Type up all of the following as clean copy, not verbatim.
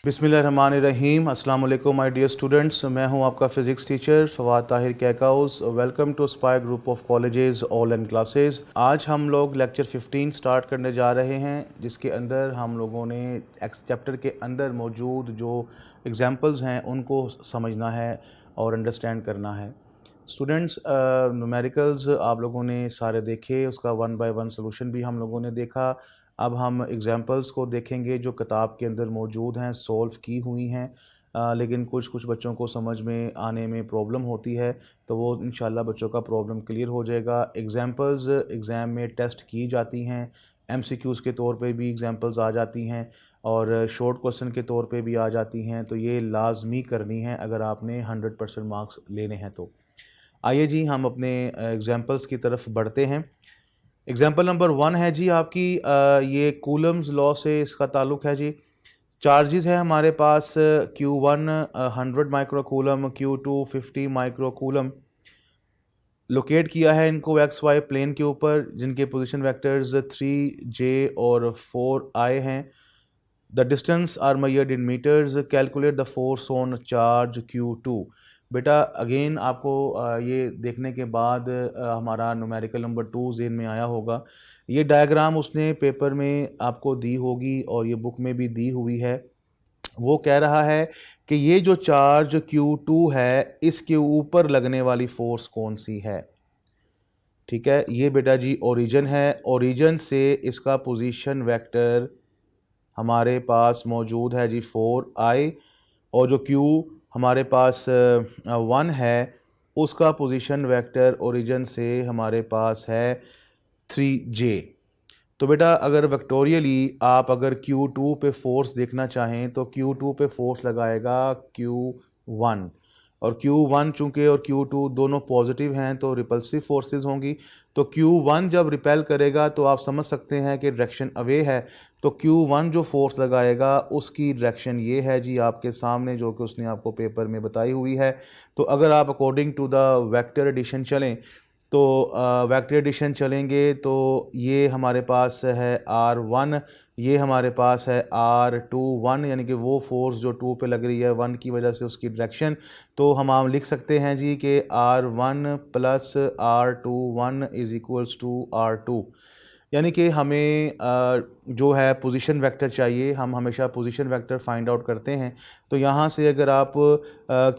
बिस्मिल्लाहिर्रहमानिर्रहीम। अस्सलाम वालेकुम माय डियर स्टूडेंट्स, मैं हूं आपका physics teacher Fawad Tahir Kaikaus. Welcome to Spire group of colleges online classes. आज हम लोग लेक्चर 15 स्टार्ट करने जा रहे हैं, जिसके अंदर हम लोगों ने एक्स चैप्टर के अंदर मौजूद जो एग्जांपल्स हैं उनको समझना है और अंडरस्टैंड करना है। स्टूडेंट्स, न्यूमेरिकल्स आप लोगों ने सारे देखे, उसका 1 बाय 1 सोल्यूशन भी हम लोगों ने देखा। अब हम एग्जांपल्स को देखेंगे जो किताब के अंदर मौजूद हैं, सॉल्व की हुई हैं, लेकिन कुछ बच्चों को समझ में आने में प्रॉब्लम होती है, तो वो इंशाल्लाह बच्चों का प्रॉब्लम क्लियर हो जाएगा। एग्जांपल्स एग्ज़ाम में टेस्ट की जाती हैं, एमसीक्यूज़ के तौर पे भी एग्जांपल्स आ जाती हैं और शॉर्ट क्वेश्चन के तौर पे भी आ जाती हैं, तो ये लाजमी करनी है अगर आपने 100% मार्क्स लेने हैं तो। आइए जी, हम अपने एग्जांपल्स की तरफ बढ़ते हैं। एग्जाम्पल नंबर 1 है जी आपकी, ये कूलम्स लॉ से इसका ताल्लुक़ है जी। चार्जेस है हमारे पास Q1 100 microcoulomb, Q2 50 microcoulomb. Locate किया है इनको एक्स वाई प्लेन के ऊपर, जिनके पोजीशन वेक्टर्स 3J और 4I हैं। The distance are measured in metres. Calculate the force on charge Q2। बेटा अगेन आपको ये देखने के बाद हमारा न्यूमेरिकल नंबर 2 ज़हन में आया होगा। ये डायग्राम उसने पेपर में आपको दी होगी और ये बुक में भी दी हुई है। वो कह रहा है कि ये जो चार्ज Q2 है, इसके ऊपर लगने वाली फोर्स कौन सी है। ठीक है, ये बेटा जी ओरिजिन है। ओरिजिन से इसका पोजीशन वेक्टर हमारे पास मौजूद है जी 4I, और जो Q हमारे पास 1 है, उसका पोजीशन वेक्टर ओरिजिन से हमारे पास है 3J। तो बेटा अगर वेक्टोरियली आप अगर Q2 पे फोर्स देखना चाहें तो Q2 पे फोर्स लगाएगा Q1, और Q1 चूँकि और Q2 दोनों पॉजिटिव हैं तो रिपल्सिव फोर्सेस होंगी। तो Q1 जब रिपेल करेगा तो आप समझ सकते हैं कि डायरेक्शन अवे है, तो Q1 जो फोर्स लगाएगा उसकी डायरेक्शन ये है जी आपके सामने, जो कि उसने आपको पेपर में बताई हुई है। तो अगर आप according to the vector addition चलें तो वेक्टर एडिशन चलेंगे तो ये हमारे पास है R1, ये हमारे पास है R21, यानी कि वो फोर्स जो 2 पे लग रही है 1 की वजह से उसकी डायरेक्शन। तो हम लिख सकते हैं जी कि R1 plus R21 is equals to R2, यानी कि हमें जो है पोजीशन वेक्टर चाहिए। हम हमेशा पोजीशन वेक्टर फाइंड आउट करते हैं। तो यहाँ से अगर आप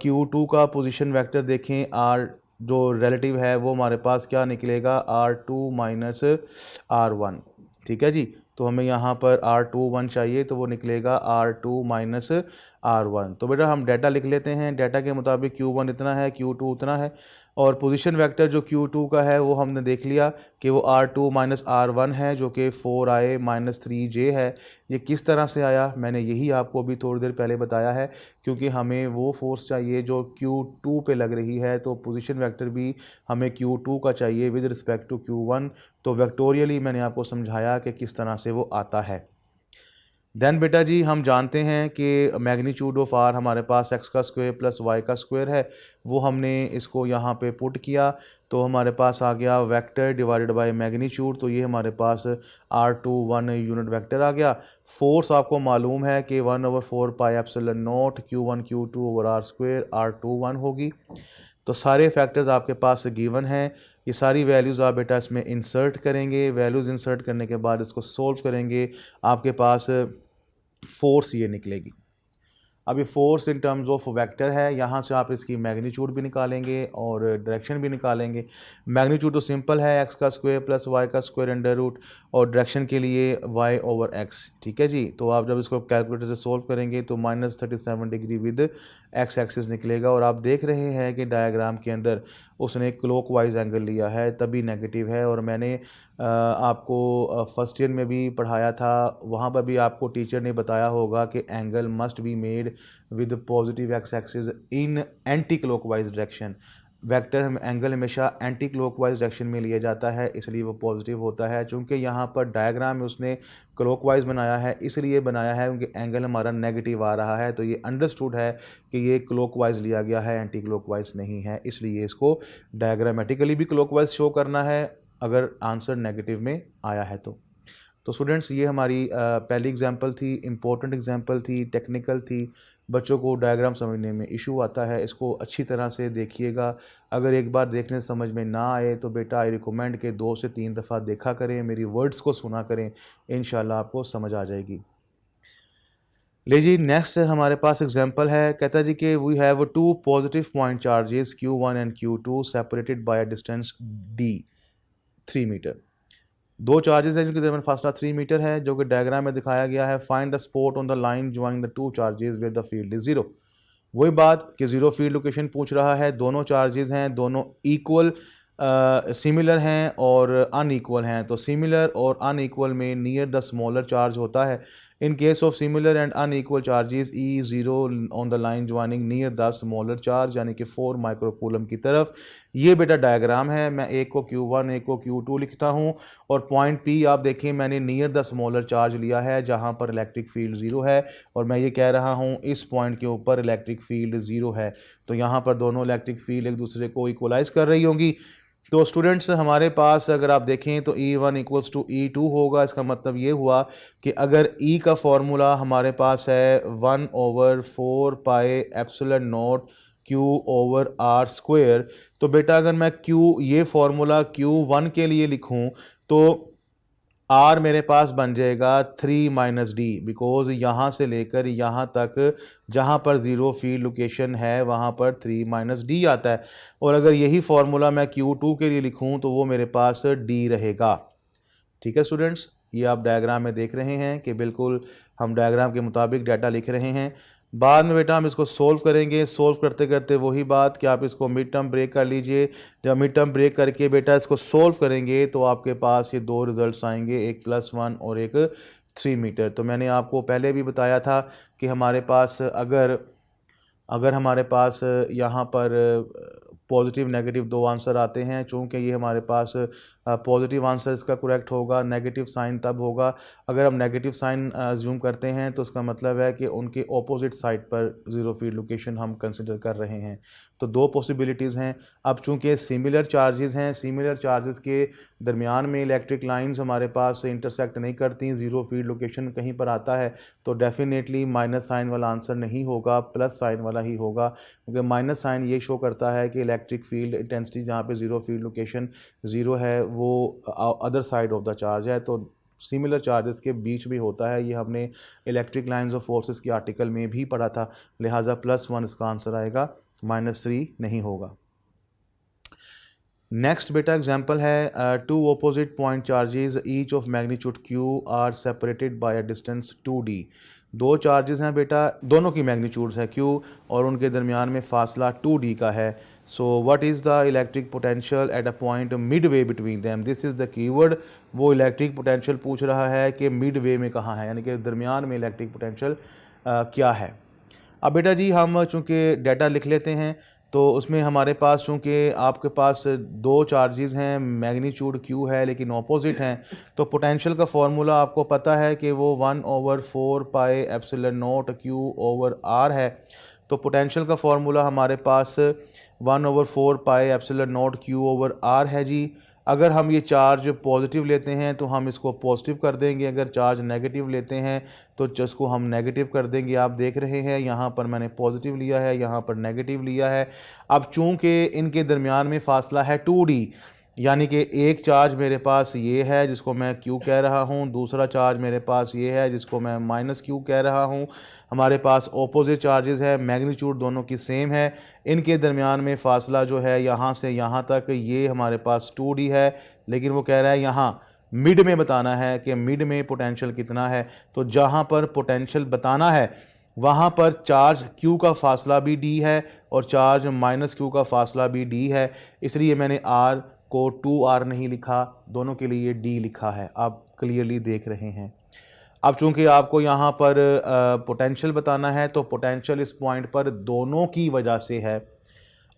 Q2 का पोजीशन वेक्टर देखें, R जो रिलेटिव है वो हमारे पास क्या निकलेगा, R2 माइनस R1। ठीक है जी, तो हमें यहाँ पर R21 चाहिए, तो वो निकलेगा R2 माइनस R1। तो बेटा हम डाटा लिख लेते हैं। डाटा के मुताबिक Q1 इतना है, Q2 उतना है, और पोजीशन वेक्टर जो Q2 का है वो हमने देख लिया कि वो R2 माइनस R1 है, जो कि 4I माइनस 3J है। ये किस तरह से आया, मैंने यही आपको अभी थोड़ी देर पहले बताया है, क्योंकि हमें वो फोर्स चाहिए जो Q2 पे लग रही है, तो पोजीशन वेक्टर भी हमें Q2 का चाहिए विद रिस्पेक्ट टू Q1। तो वेक्टोरियली मैंने आपको समझाया कि किस तरह से वो आता है। देन बेटा जी हम जानते हैं कि मैग्नीट्यूड ऑफ आर हमारे पास एक्स का स्क्वायर प्लस वाई का स्क्वायर है, वो हमने इसको यहाँ पे पुट किया तो हमारे पास आ गया वेक्टर डिवाइडेड बाय मैग्नीट्यूड। तो ये हमारे पास R21 यूनिट वेक्टर आ गया। फोर्स आपको मालूम है कि 1/4 pi epsilon naught Q1 Q2 over R square R21 होगी। तो सारे फैक्टर्स आपके पास गिवन हैं। ये सारी वैल्यूज़ आप बेटा इसमें इंसर्ट करेंगे। वैल्यूज़ इंसर्ट करने के बाद इसको सोल्व करेंगे, आपके पास फोर्स ये निकलेगी। अब ये force in terms of vector है, यहाँ से आप इसकी मैग्नीट्यूड भी निकालेंगे और डायरेक्शन भी निकालेंगे। मैग्नीट्यूड तो सिंपल है, एक्स का स्क्वायर प्लस वाई का स्क्वायर अंडर रूट, और डायरेक्शन के लिए वाई ओवर एक्स। ठीक है जी, तो आप जब इसको कैलकुलेटर से सोल्व करेंगे तो -37 डिग्री विद एक्स एक्सिस निकलेगा। और आप देख रहे हैं कि डायग्राम के अंदर उसने क्लॉकवाइज एंगल लिया है, तभी नेगेटिव है। और मैंने आपको फर्स्ट ईयर में भी पढ़ाया था, वहाँ पर भी आपको टीचर ने बताया होगा कि angle must be made with positive x axis in anti clockwise direction. Vector angle हमेशा एंटी क्लॉकवाइज डायरेक्शन में लिया जाता है, इसलिए वो पॉजिटिव होता है। चूँकि यहाँ पर डायग्राम में उसने क्लॉकवाइज बनाया है, इसलिए बनाया है क्योंकि एंगल हमारा नेगेटिव आ रहा है, तो ये अंडरस्टूड है कि ये क्लॉकवाइज लिया गया है, एंटी क्लॉकवाइज नहीं है, इसलिए इसको डायग्रामेटिकली भी क्लॉकवाइज शो करना है अगर आंसर नेगेटिव में आया है तो। तो स्टूडेंट्स ये हमारी पहली एग्जांपल थी, इम्पोर्टेंट एग्जांपल थी, टेक्निकल थी। बच्चों को डायग्राम समझने में इशू आता है, इसको अच्छी तरह से देखिएगा। अगर एक बार देखने से समझ में ना आए तो बेटा आई रिकमेंड के 2 से 3 दफ़ा देखा करें, मेरी वर्ड्स को सुना करें, इंशाल्लाह आपको समझ आ जाएगी। ले जी, नेक्स्ट हमारे पास एग्जांपल है। कहता है जी कि we have 2 positive point charges Q1 and Q2 separated by a distance D 3 metre. 2 charges हैं जिनके दरमियान फासला 3 मीटर है, जो कि डायग्राम में दिखाया गया है। Find the spot on the line joining the 2 charges where the field is 0। वही बात कि 0 फील्ड लोकेशन पूछ रहा है। दोनों चार्जेस हैं, दोनों इक्वल सिमिलर हैं और अनइक्वल हैं। तो सिमिलर और अनइक्वल में नियर द स्मॉलर चार्ज होता है। In case of similar and unequal charges E0 on the line joining near the smaller charge, यानी कि 4 माइक्रोकूलम की तरफ। ये बेटा डायग्राम है। मैं एक को Q1 एक को Q2 लिखता हूँ और पॉइंट P आप देखें मैंने नियर द स्मॉलर चार्ज लिया है जहाँ पर इलेक्ट्रिक फील्ड 0 है, और मैं ये कह रहा हूँ इस पॉइंट के ऊपर इलेक्ट्रिक फील्ड 0 है। तो यहाँ पर दोनों इलेक्ट्रिक फील्ड एक दूसरे को इक्वलाइज कर रही होंगी। तो स्टूडेंट्स हमारे पास अगर आप देखें तो E1 इक्वल्स टू E2 होगा। इसका मतलब ये हुआ कि अगर E का फॉर्मूला हमारे पास है 1/4 pi epsilon not Q/R square, तो बेटा अगर मैं Q ये फॉर्मूला Q1 के लिए लिखूं तो R मेरे पास बन जाएगा 3 - D, बिकॉज यहाँ से लेकर यहाँ तक जहाँ पर 0 फील्ड लोकेशन है वहाँ पर 3 - D आता है। और अगर यही फार्मूला मैं Q2 के लिए लिखूँ तो वो मेरे पास D रहेगा। ठीक है स्टूडेंट्स, ये आप डायग्राम में देख रहे हैं कि बिल्कुल हम डायग्राम के मुताबिक डाटा लिख रहे हैं। बाद में बेटा हम इसको सोल्व करेंगे। सोल्व करते करते वही बात कि आप इसको मिड टर्म ब्रेक कर लीजिए। जब मिड टर्म ब्रेक करके बेटा इसको सोल्व करेंगे तो आपके पास ये 2 रिजल्ट्स आएंगे, एक +1 और एक 3 मीटर। तो मैंने आपको पहले भी बताया था कि हमारे पास अगर अगर हमारे पास यहाँ पर पॉजिटिव नेगेटिव 2 आंसर आते हैं, चूँकि ये हमारे पास पॉजिटिव आंसर इसका करेक्ट होगा, नेगेटिव साइन तब होगा अगर हम नेगेटिव साइन अज्यूम करते हैं, तो इसका मतलब है कि उनके ऑपोजिट साइड पर 0 फील्ड लोकेशन हम कंसिडर कर रहे हैं। तो 2 पॉसिबिलिटीज़ हैं। अब चूँकि सिमिलर चार्जेस हैं, सिमिलर चार्जेस के दरमियान में इलेक्ट्रिक लाइंस हमारे पास इंटरसेक्ट नहीं करती, 0 फील्ड लोकेशन कहीं पर आता है, तो डेफिनेटली माइनस साइन वाला आंसर नहीं होगा, प्लस साइन वाला ही होगा। क्योंकि माइनस साइन ये शो करता है कि इलेक्ट्रिक फील्ड इंटेंसिटी जहाँ पे 0 फील्ड लोकेशन 0 है वो other side of the charge है, तो सिमिलर चार्जेस के बीच भी होता है। ये हमने इलेक्ट्रिक लाइंस ऑफ फोर्सेस के आर्टिकल में भी पढ़ा था। लिहाजा +1 इसका आंसर आएगा, -3 नहीं होगा। नेक्स्ट बेटा एग्जांपल है 2 opposite point charges each of magnitude Q are separated by a distance 2D। 2 charges हैं बेटा, दोनों की मैग्नीट्यूड्स है Q और उनके दरमियान में फासला 2D का है। So what is the electric potential at a point mid way between them. This is the keyword. वो इलेक्ट्रिक पोटेंशियल पूछ रहा है कि मिड वे में कहाँ है, यानी कि दरमियान में इलेक्ट्रिक पोटेंशियल क्या है। अब बेटा जी हम चूँकि डाटा लिख लेते हैं, तो उसमें हमारे पास चूँकि आपके पास 2 चार्जेस हैं, मैग्नीट्यूड Q है लेकिन ऑपोजिट हैं, तो पोटेंशियल का फार्मूला आपको पता है कि वो 1/4 पाई एप्सिलॉन नॉट Q/R है। तो पोटेंशियल का फार्मूला हमारे पास 1/4 पाई एप्सिलॉन नॉट Q/R है जी। अगर हम ये चार्ज पॉजिटिव लेते हैं तो हम इसको पॉजिटिव कर देंगे, अगर चार्ज नेगेटिव लेते हैं तो जिसको हम नेगेटिव कर देंगे। आप देख रहे हैं यहाँ पर मैंने पॉजिटिव लिया है, यहाँ पर नेगेटिव लिया है। अब चूँकि इनके दरमियान में फासला है 2D, यानी कि एक चार्ज मेरे पास ये है जिसको मैं Q कह रहा हूँ, दूसरा चार्ज मेरे पास ये है जिसको मैं -Q कह रहा हूँ। हमारे पास ऑपोजिट चार्जेस है, मैग्नीट्यूड दोनों की सेम है। इनके दरमियान में फ़ासला जो है यहाँ से यहाँ तक ये हमारे पास 2D है, लेकिन वो कह रहा है यहाँ मिड में बताना है कि मिड में पोटेंशियल कितना है। तो जहाँ पर पोटेंशियल बताना है वहाँ पर चार्ज Q का फासला भी D है और चार्ज -Q का फासला भी D है, इसलिए मैंने R को 2R नहीं लिखा, दोनों के लिए D लिखा है। आप क्लियरली देख रहे हैं। अब चूंकि आपको यहाँ पर पोटेंशियल बताना है, तो पोटेंशियल इस पॉइंट पर दोनों की वजह से है।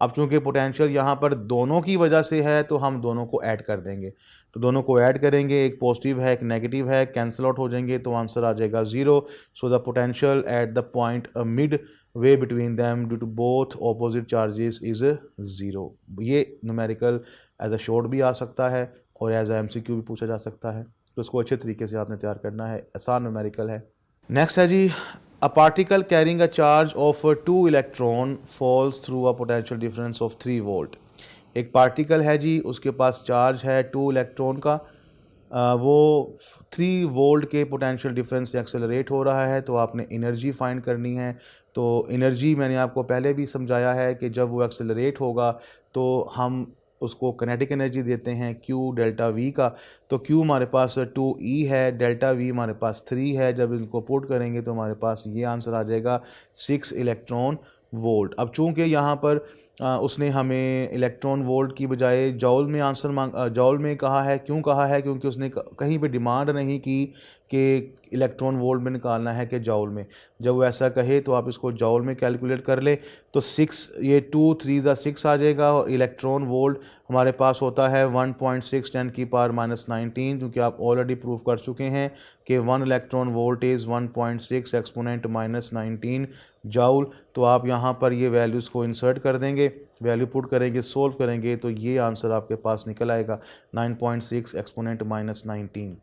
अब चूंकि पोटेंशियल यहाँ पर दोनों की वजह से है तो हम दोनों को ऐड कर देंगे। तो दोनों को ऐड करेंगे, एक पॉजिटिव है एक नेगेटिव है, कैंसिल आउट हो जाएंगे तो आंसर आ जाएगा 0। So the potential at the point mid way between them due to both opposite charges is 0। ये न्यूमेरिकल एज अ शॉर्ट भी आ सकता है और एज अ MCQ भी पूछा जा सकता है। तो उसको अच्छे तरीके से आपने तैयार करना है, आसान न्यूमेरिकल है। नेक्स्ट है जी, a particle carrying a charge of 2 electron falls through a potential difference of 3 volt. एक पार्टिकल है जी, उसके पास चार्ज है 2 इलेक्ट्रॉन का, वो 3 वोल्ट के पोटेंशियल डिफरेंस से एक्सेलरेट हो रहा है, तो आपने एनर्जी फाइंड करनी है। तो एनर्जी मैंने आपको पहले भी समझाया है कि जब वो एक्सेलरेट होगा तो हम उसको किनेटिक एनर्जी देते हैं Q डेल्टा V का। तो Q हमारे पास 2E है, डेल्टा V हमारे पास 3 है। जब इनको पुट करेंगे तो हमारे पास ये आंसर आ जाएगा 6 इलेक्ट्रॉन वोल्ट। अब चूंकि यहाँ पर उसने हमें इलेक्ट्रॉन वोल्ट की बजाय जॉल में जॉल में कहा है। क्यों कहा है? क्योंकि उसने कहीं पे डिमांड नहीं की कि इलेक्ट्रॉन वोल्ट में निकालना है कि जॉल में। जब वो ऐसा कहे तो आप इसको जॉल में कैलकुलेट कर ले, तो 6, ये 2 3 ज़ा 6 आ जाएगा। और इलेक्ट्रॉन वोल्ट हमारे पास होता है 1.6 10⁻⁻⁹, क्योंकि आप ऑलरेडी प्रूव कर चुके हैं कि 1 electron volt is 1.6 exponent -19 joule. तो आप यहाँ पर ये वैल्यूज़ को इंसर्ट कर देंगे, वैल्यू पुट करेंगे, सोल्व करेंगे, तो ये आंसर आपके पास निकल आएगा 9.6 एक्सपोनेंट -19।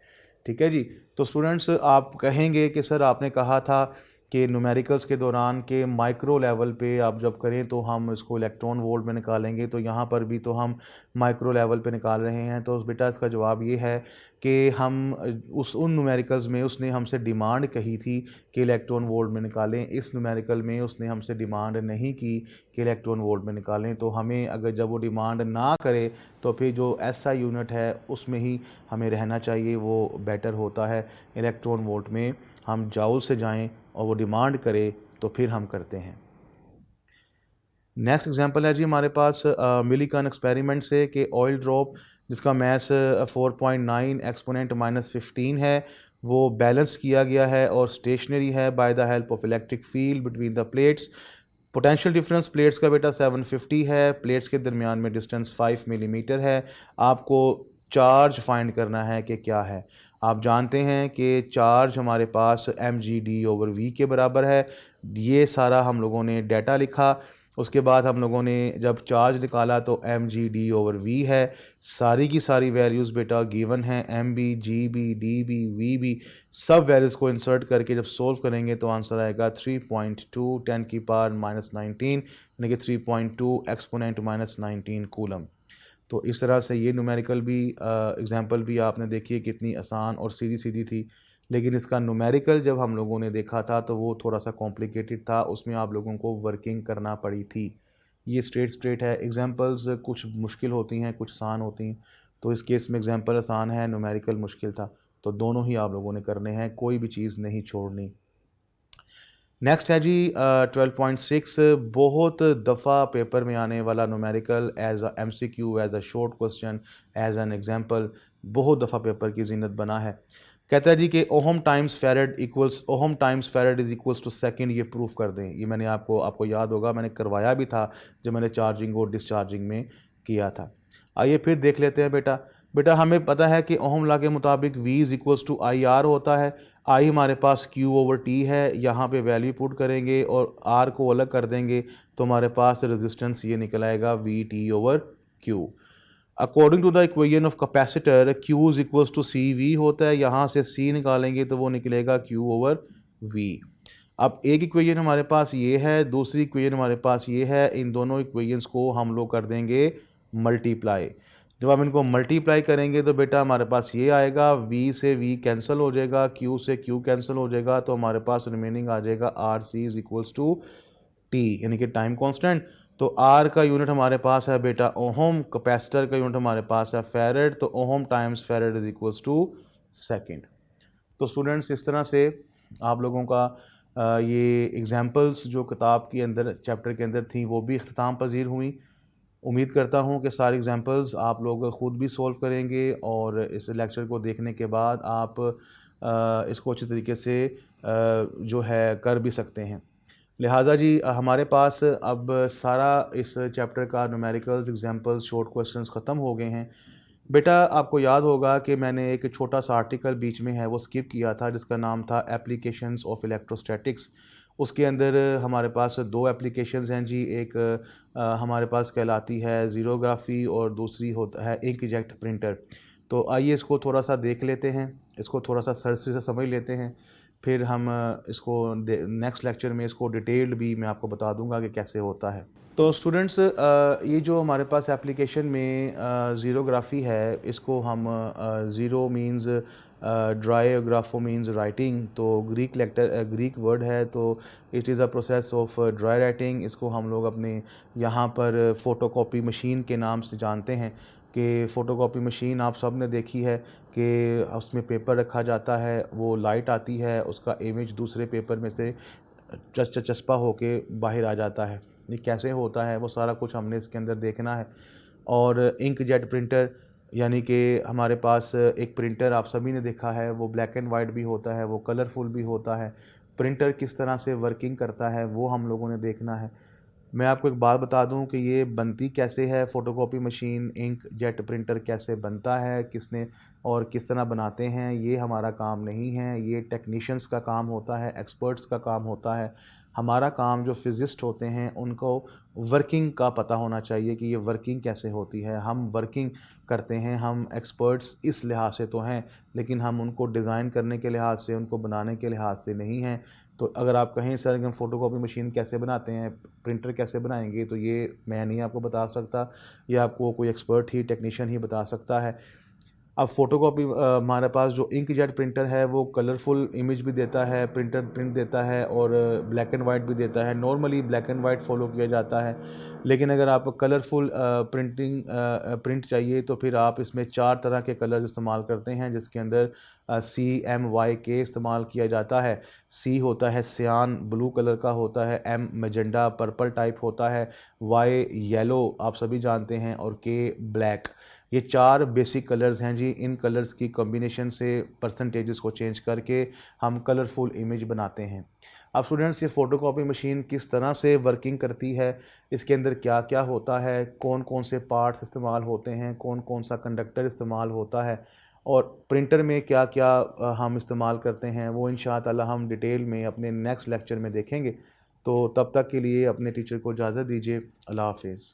ठीक है जी। तो स्टूडेंट्स, आप कहेंगे कि सर आपने कहा था कि न्यूमेरिकल्स के दौरान के माइक्रो लेवल पे आप जब करें तो हम इसको इलेक्ट्रॉन वोल्ट में निकालेंगे, तो यहाँ पर भी तो हम माइक्रो लेवल पे निकाल रहे हैं। तो बेटा इसका जवाब ये है कि हम उन न्यूमेरिकल्स में उसने हमसे डिमांड कही थी कि इलेक्ट्रॉन वोल्ट में निकालें, इस न्यूमेरिकल में उसने हमसे डिमांड नहीं की कि इलेक्ट्रॉन वोल्ट में निकालें। तो हमें अगर जब वो डिमांड ना करे तो फिर जो ऐसा यूनिट है उसमें ही हमें रहना चाहिए, वो बेटर होता है। इलेक्ट्रॉन वोल्ट में हम जाउल से जाएं और वो डिमांड करे तो फिर हम करते हैं। नेक्स्ट एग्जांपल है जी हमारे पास मिलीकन एक्सपेरिमेंट से कि ऑयल ड्रॉप जिसका मैस 4.9 एक्सपोनेंट -15 है, वो बैलेंस किया गया है और स्टेशनरी है by the help of electric field between the plates. Potential difference plates का बेटा 750 है, प्लेट्स के दरमियान में डिस्टेंस 5 मिलीमीटर है। आपको चार्ज फाइंड करना है कि क्या है। आप जानते हैं कि चार्ज हमारे पास mg/d/v के बराबर है। ये सारा हम लोगों ने डाटा लिखा, उसके बाद हम लोगों ने जब चार्ज निकाला तो mg/d/v है। सारी की सारी वैल्यूज़ बेटा गिवन हैं, mb, gb, db, vb, सब वैल्यूज़ को इंसर्ट करके जब सोल्व करेंगे तो आंसर आएगा 3.2 10⁻⁻19, यानी कि 3.2 एक्सपोनेंट -19 कूलम। तो इस तरह से ये न्यूमेरिकल भी एग्जांपल भी आपने देखी कितनी आसान और सीधी सीधी थी। लेकिन इसका न्यूमेरिकल जब हम लोगों ने देखा था तो वो थोड़ा सा कॉम्प्लिकेटेड था, उसमें आप लोगों को वर्किंग करना पड़ी थी। ये स्ट्रेट है। एग्जांपल्स कुछ मुश्किल होती हैं, कुछ आसान होती हैं। तो इस केस में एग्जांपल आसान है, न्यूमेरिकल मुश्किल था। तो दोनों ही आप लोगों ने करने हैं, कोई भी चीज़ नहीं छोड़नी। नेक्स्ट है जी 12.6, बहुत दफ़ा पेपर में आने वाला numerical as a MCQ, as a short question, as an example, बहुत दफ़ा पेपर की जीनत बना है। कहता है जी कि ohm times farad is equals to second, ये प्रूफ कर दें। ये मैंने आपको याद होगा, मैंने करवाया भी था जब मैंने चार्जिंग और डिस्चार्जिंग में किया था। आइए फिर देख लेते हैं बेटा। बेटा हमें पता है कि ओहम लॉ के मुताबिक V is equals to IR होता है। I हमारे पास Q/T है, यहाँ पे वैल्यू पुट करेंगे और R को अलग कर देंगे तो हमारे पास रेजिस्टेंस ये निकल आएगा VT/Q। According to the equation of capacitor Q is equals to CV होता है, यहाँ से C निकालेंगे तो वो निकलेगा Q/V। अब एक इक्वेशन हमारे पास ये है, दूसरी इक्वेशन हमारे पास ये है। इन दोनों इक्वेशंस को हम लोग कर देंगे मल्टीप्लाई। जब हम इनको मल्टीप्लाई करेंगे तो बेटा हमारे पास ये आएगा, V से V कैंसिल हो जाएगा, Q से Q कैंसिल हो जाएगा, तो हमारे पास रिमेनिंग आ जाएगा RC is equals to T, यानी कि टाइम कांस्टेंट। तो R का यूनिट हमारे पास है बेटा ओहम, कैपेसिटर का यूनिट हमारे पास है फेरेड, तो ohm times farad is equals to second. तो स्टूडेंट्स, इस तरह से आप लोगों का ये एग्जाम्पल्स जो किताब के अंदर चैप्टर के अंदर थी वो भी इख्तिताम पजीर हुई। उम्मीद करता हूँ कि सारे एग्जाम्पल्स आप लोग ख़ुद भी सॉल्व करेंगे और इस लेक्चर को देखने के बाद आप इसको अच्छे तरीके से जो है कर भी सकते हैं। लिहाजा जी हमारे पास अब सारा इस चैप्टर का न्यूमेरिकल्स, एग्जाम्पल्स, शॉर्ट क्वेश्चंस ख़त्म हो गए हैं। बेटा आपको याद होगा कि मैंने एक छोटा सा आर्टिकल बीच में है वो स्किप किया था जिसका नाम था एप्लीकेशंस ऑफ इलेक्ट्रोस्टैटिक्स। उसके अंदर हमारे पास दो एप्लीकेशंस हैं जी। एक हमारे पास कहलाती है ज़ीरोग्राफी और दूसरी होता है इंकजेट प्रिंटर। तो आइए इसको थोड़ा सा देख लेते हैं, इसको थोड़ा सा सरसरी से समझ लेते हैं, फिर हम इसको नेक्स्ट लेक्चर में इसको डिटेल्ड भी मैं आपको बता दूंगा कि कैसे होता है। तो स्टूडेंट्स, ये जो हमारे पास एप्लीकेशन में ज़ीरोग्राफ़ी है, इसको हम xero means dry, grapho means writing, तो ग्रीक वर्ड है, तो it is a process of dry writing. इसको हम लोग अपने यहाँ पर फ़ोटोकॉपी मशीन के नाम से जानते हैं कि फ़ोटोकॉपी मशीन आप सब ने देखी है कि उसमें पेपर रखा जाता है, वो लाइट आती है, उसका इमेज दूसरे पेपर में से चस्पा होके बाहर आ जाता है। ये कैसे होता है वो सारा कुछ हमने इसके अंदर देखना है। और इंक जेट प्रिंटर, यानी कि हमारे पास एक प्रिंटर आप सभी ने देखा है, वो ब्लैक एंड वाइट भी होता है, वो कलरफुल भी होता है। प्रिंटर किस तरह से वर्किंग करता है वो हम लोगों ने देखना है। मैं आपको एक बात बता दूं कि ये बनती कैसे है photocopy machine, inkjet printer कैसे बनता है, किसने और किस तरह बनाते हैं, ये हमारा काम नहीं है। ये टेक्नीशियंस का काम होता है, एक्सपर्ट्स का काम होता है। हमारा काम जो फिज़िस्ट होते हैं उनको वर्किंग का पता होना चाहिए कि ये वर्किंग कैसे होती है। हम वर्किंग करते हैं, हम एक्सपर्ट्स इस लिहाज से तो हैं, लेकिन हम उनको डिज़ाइन करने के लिहाज से, उनको बनाने के लिहाज से नहीं हैं। तो अगर आप कहें सर कि हम फ़ोटोकॉपी मशीन कैसे बनाते हैं, प्रिंटर कैसे बनाएंगे, तो ये मैं नहीं आपको बता सकता, ये आपको कोई एक्सपर्ट ही, टेक्नीशियन ही बता सकता है। अब फ़ोटोकॉपी हमारे पास जो इंकजेट प्रिंटर है वो कलरफुल इमेज भी देता है, प्रिंट देता है, और ब्लैक एंड वाइट भी देता है। Normally black and white follow किया जाता है, लेकिन अगर आप कलरफुल प्रिंट चाहिए तो फिर आप इसमें 4 तरह के कलर इस्तेमाल करते हैं, जिसके अंदर CMYK इस्तेमाल किया जाता है। सी होता है सियान, ब्लू कलर का होता है, M मैजेंडा, पर्पल टाइप होता है, Y येलो आप सभी जानते हैं, और K ब्लैक। ये 4 बेसिक कलर्स हैं जी। इन कलर्स की कॉम्बिनेशन से परसेंटेजेस को चेंज करके हम कलरफुल इमेज बनाते हैं। अब स्टूडेंट्स, ये फ़ोटोकॉपी मशीन किस तरह से वर्किंग करती है, इसके अंदर क्या क्या होता है, कौन कौन से पार्ट्स इस्तेमाल होते हैं, कौन कौन सा कंडक्टर इस्तेमाल होता है, और प्रिंटर में क्या क्या हम इस्तेमाल करते हैं, वो इंशाअल्लाह हम डिटेल में अपने नेक्स्ट लेक्चर में देखेंगे। तो तब तक के लिए अपने टीचर को इजाज़त दीजिए। अल्लाह हाफिज़।